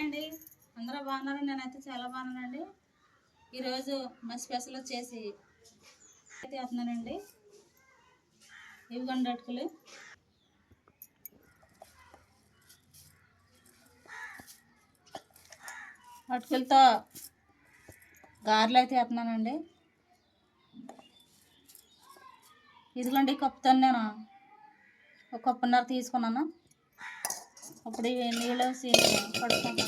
Hi అండి, అందరూ బాగున్నారు? నేనైతే చాలా బాగున్నానండి. ఈరోజు మా స్పెషల్ వచ్చేసి అయితే వస్తున్నానండి. ఇవిగోండి అటుకులు. అటుకులతో గారెలు అయితే వేస్తున్నానండి. ఇదిగోండి కప్పుతో నేను ఒక కప్పున్నర తీసుకున్నాను. అప్పుడు నీళ్ళు వేసి కడుక్కుంటాను.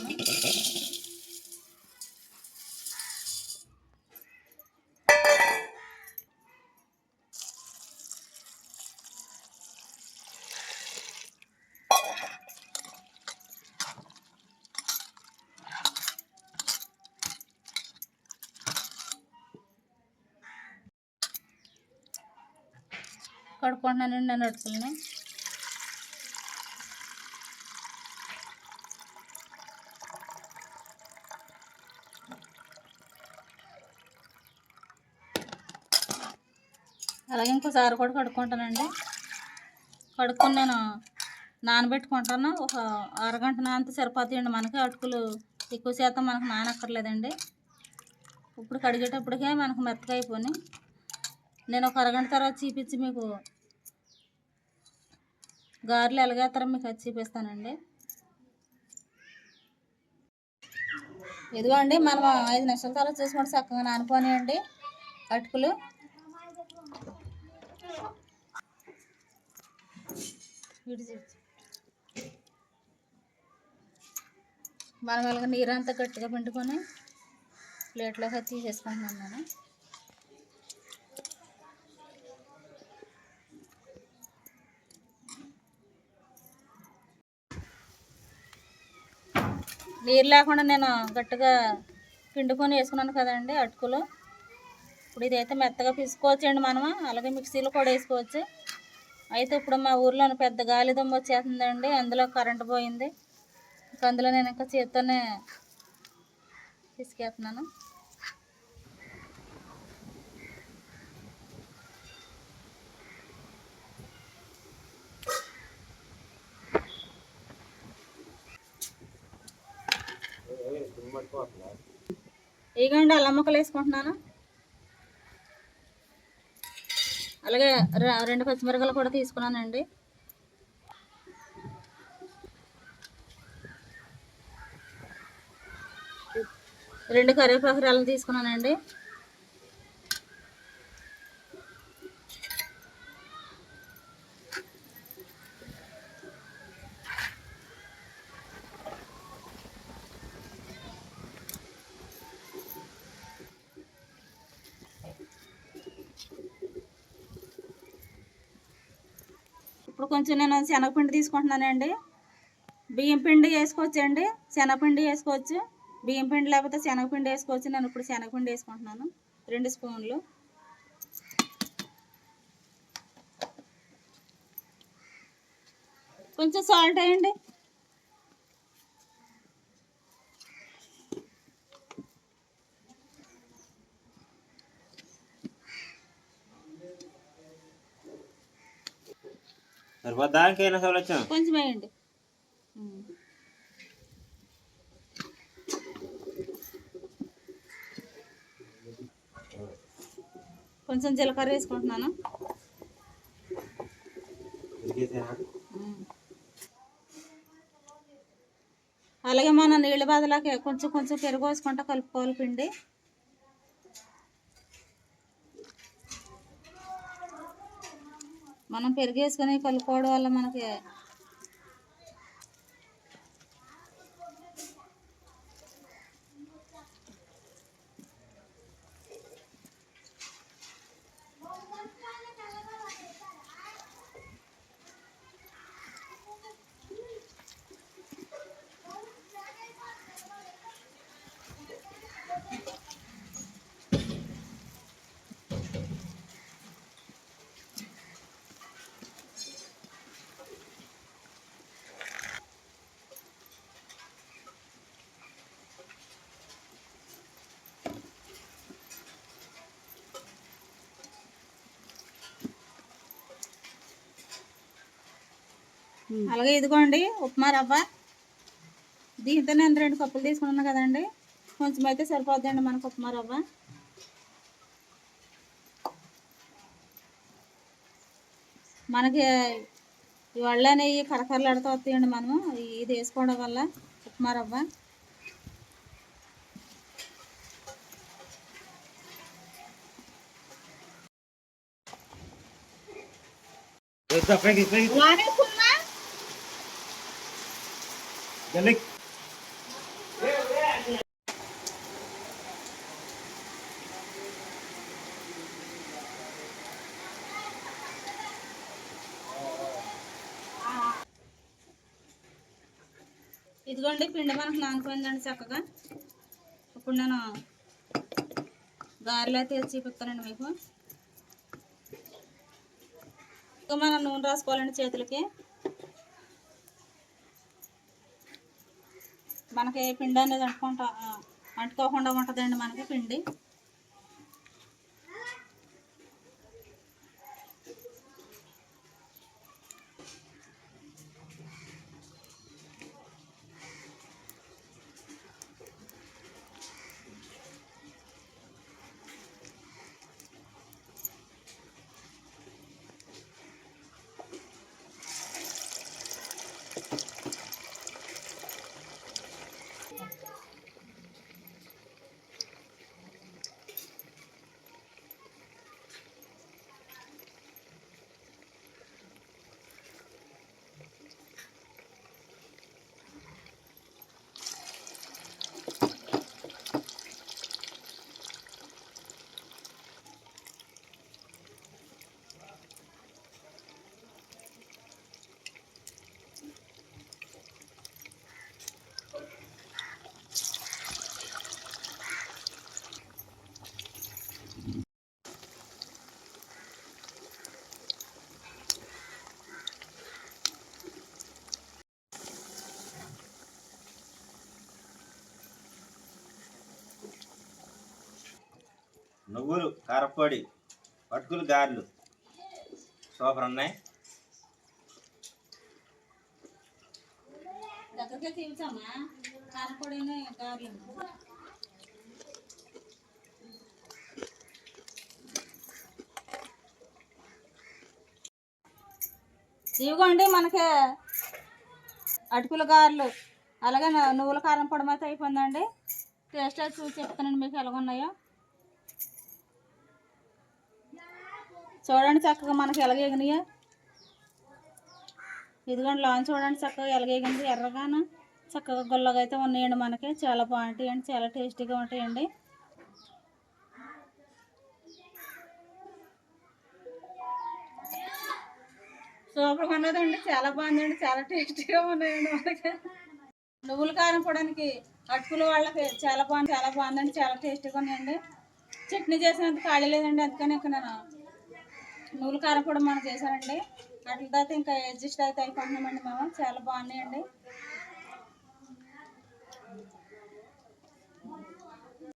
కడుక్కుంటున్నానండి నేను అటుకులని. అలాగే ఇంకోసారి కూడా కడుక్కుంటానండి. కడుక్కొని నేను నానబెట్టుకుంటాను. ఒక అరగంట నానితే సరిపోతాయండి. మనకి అటుకులు ఎక్కువ శాతం మనకు నానక్కర్లేదండి. ఇప్పుడు కడిగేటప్పటికే మనకు మెత్తగా అయిపోయి నేను ఒక అరగంట తర్వాత చూపించి మీకు గారెలు ఎలాగేస్తారో మీకు అది చూపిస్తానండి. ఇదిగోండి మనం 5 నిమిషాల తర్వాత చూసుకుంటే చక్కగా నానిపోయాయండి అటుకులు. మనం ఇలాగ నీరంతా గట్టిగా పిండుకొని ప్లేట్లోకి తీసేసుకుంటున్నాను నేను. నీరు లేకుండా నేను గట్టిగా పిండుకొని వేసుకున్నాను కదండి అటుకులు. ఇప్పుడు ఇదైతే మెత్తగా పిసుకోవచ్చండి మనం. అలాగే మిక్సీలో కూడా వేసుకోవచ్చు. అయితే ఇప్పుడు మా ఊర్లో పెద్ద గాలి దుమ్ము వచ్చేస్తుందండి. అందులో కరెంటు పోయింది. అందులో నేను ఇంకా చేత్తోనే పిసికేస్తున్నాను. ఇగండి అల్లం ముక్కలు వేసుకుంటున్నాను. అలాగే 2 పచ్చిమిరపకాయలు కూడా తీసుకున్నానండి. రెండు కరివేపాకు రెల్లలు తీసుకున్నానండి. ఇప్పుడు కొంచెం నేను శనగపిండి తీసుకుంటున్నానండి. బియ్యం పిండి వేసుకోవచ్చండి, శనగపిండి వేసుకోవచ్చు. బియ్యం పిండి లేకపోతే శనగపిండి వేసుకోవచ్చు. నేను ఇప్పుడు శనగపిండి వేసుకుంటున్నాను 2 స్పూన్లు. కొంచెం సాల్ట్ వేయండి. కొంచెం వేయండి. కొంచెం జీలకర్ర వేసుకుంటున్నాను. అలాగే మన నీళ్ళ బదులాకి కొంచెం కొంచెం పెరుగు వేసుకుంటా కలుపుకోవాలి పిండి. మనం పెరుగు వేసుకొని కలుపుకోవడం వల్ల మనకి అలాగే ఇదిగోండి ఉప్మా రవ్వ దీంతో నేను 2 కప్పులు తీసుకున్నాను కదండి, కొంచెం అయితే సరిపోద్దండి మనకు ఉప్మా రవ్వ. మనకి ఈ వళ్ళనే ఈ కరకరలాడుతూ వస్తాయండి మనము ఇది వేసుకోవడం వల్ల ఉప్మా రవ్వ. ఇదిగోండి పిండి మనకు నానిపోయిందండి చక్కగా. ఇప్పుడు నేను గారెలు అయితే చూపిస్తానండి మీకు. ఇంకా మనం నూనె రాసుకోవాలండి చేతులకి. మనకి పిండి అనేది అంటుకోకుండా ఉంటుందండి మనకి పిండి. నువ్వులు, కారపొడి, పట్టుకులు, గారెలు సూపర్ ఉన్నాయి. దగ్గరగా తీర్చామా కారపొడిని గారెలు. ఇదిగోండి మనకి అటుకుల గారెలు, అలాగే నువ్వుల కారం పొడి అయితే అయిపోయిందండి. టేస్ట్ అయితే చూసి చెప్తానండి మీకు ఎలాగున్నాయో. చూడండి చక్కగా మనకి ఎలాగేగినాయో. ఇదిగోండి లాంచ్ చూడండి చక్కగా ఎలాగేగింది, ఎర్రగాను చక్కగా గుల్లగా అయితే ఉన్నాయండి మనకి. చాలా బాగుంటాయండి, చాలా టేస్టీగా ఉంటాయండి. సూపర్గా ఉన్నదండి, చాలా బాగుందండి, చాలా టేస్టీగా ఉన్నాయండి మనకి. నువ్వుల కారం పొడానికి అటుకులు వాళ్ళకి చాలా బాగుందండి, చాలా టేస్టీగా ఉన్నాయండి. చట్నీ చేసినంత ఖాళీ లేదండి, అందుకని ఇక్కడ నేను నువ్వుల కారం పొడి మనం చేశానండి. వాటితో ఇంకా అడ్జస్ట్ అయితే అయిపోతున్నామండి మేము. చాలా బాగున్నాయండి.